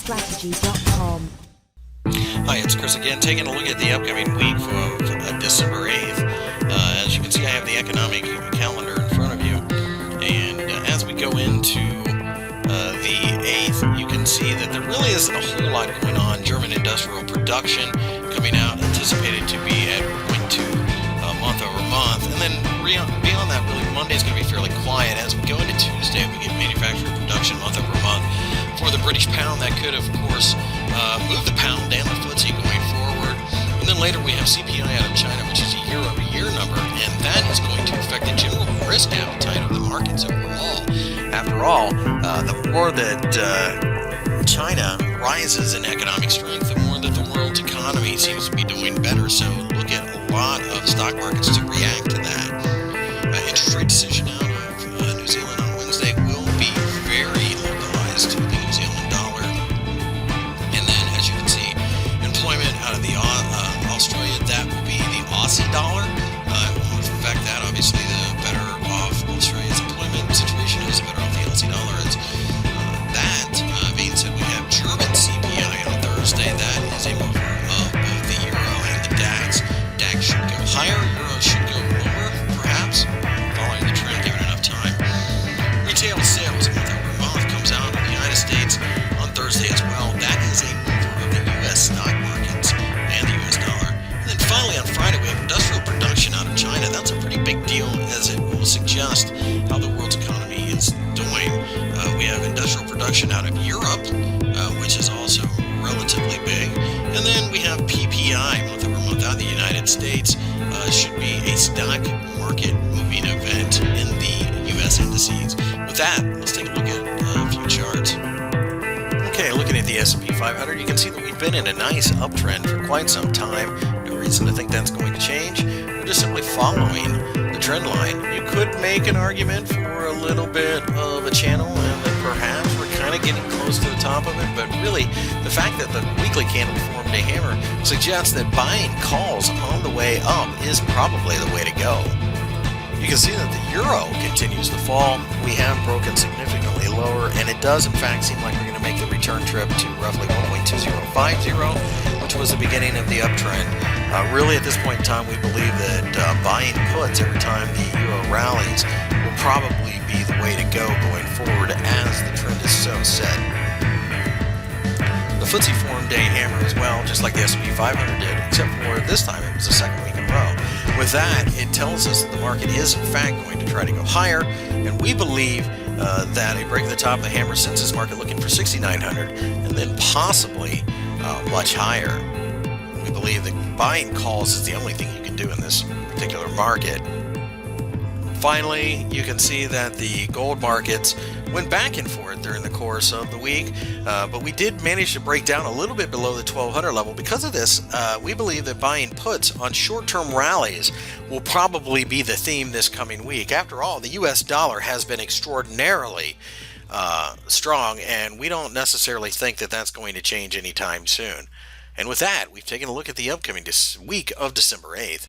FinanceStrategy.com. Hi, it's Chris again, taking a look at the upcoming week of December 8th. As you can see, I have the economic calendar in front of you. And as we go into the 8th, you can see that there really isn't a whole lot going on. German industrial production coming out, anticipated to be at 0.2 month over month. And then beyond that, really, Monday's going to be fairly quiet. As we go into Tuesday, we get manufacturing production month over month. For the British pound, that could, of course, move the pound and the FTSE going forward. And then later we have CPI out of China, which is a year-over-year number, and that is going to affect the general risk appetite of the markets overall. After all, the more that China rises in economic strength, the more that the world's economy seems to be doing better. So look at a lot of stock markets to react to that. Interest rate decision out of New Zealand on Wednesday will be very localized to the New Zealand dollar. And then, as you can see, employment out of the Australia, that will be the Aussie dollar. It won't affect that. Obviously, the better off Australia's employment situation is, the better off the Aussie dollar is. That being said, we have German CPI on Thursday. That is a mover of both the euro and the DAX. DAX should go higher, euro should go lower, perhaps, following the trend given enough time. Retail sales month over month comes out in the United States on Thursday as well. That is a mover of the U.S. stock markets and the U.S. dollar. And then finally on Friday, we have industrial production out of China. That's a pretty big deal, as it will suggest how the world's economy is doing. We have industrial production out of Europe, which is also relatively big. And then we have PPI month over month out of the United States. Should be a stock market moving event in the U.S. indices. With that, let's take a look at a few charts. Okay, looking at the S&P 500, you can see that we've been in a nice uptrend for quite some time. No reason to think that's going to change. We're just simply following the trend line. You could make an argument for a little bit of a channel, and that perhaps we're kind of getting close to the top of it, but really, the fact that the weekly candle formed a hammer suggests that buying calls on the way up is probably the way to go. You can see that the euro continues to fall. We have broken significantly lower, and it does in fact seem like we're going to make the return trip to roughly 1.2050, which was the beginning of the uptrend. Really, at this point in time, we believe that buying puts every time the euro rallies will probably be the way to go going forward, as the trend is so set. The FTSE formed a hammer as well, just like the S&P 500 did, except for this time it was the second week in a row. With that, it tells us that the market is in fact going to try to go higher, and we believe that a break at the top of the hammer sends this market looking for 6,900, and then possibly much higher. We believe that buying calls is the only thing you can do in this particular market. Finally, you can see that the gold markets went back and forth during the course of the week, but we did manage to break down a little bit below the 1200 level. Because of this, we believe that buying puts on short-term rallies will probably be the theme this coming week. After all, the U.S. dollar has been extraordinarily strong, and we don't necessarily think that that's going to change anytime soon. And with that, we've taken a look at the upcoming week of December 8th.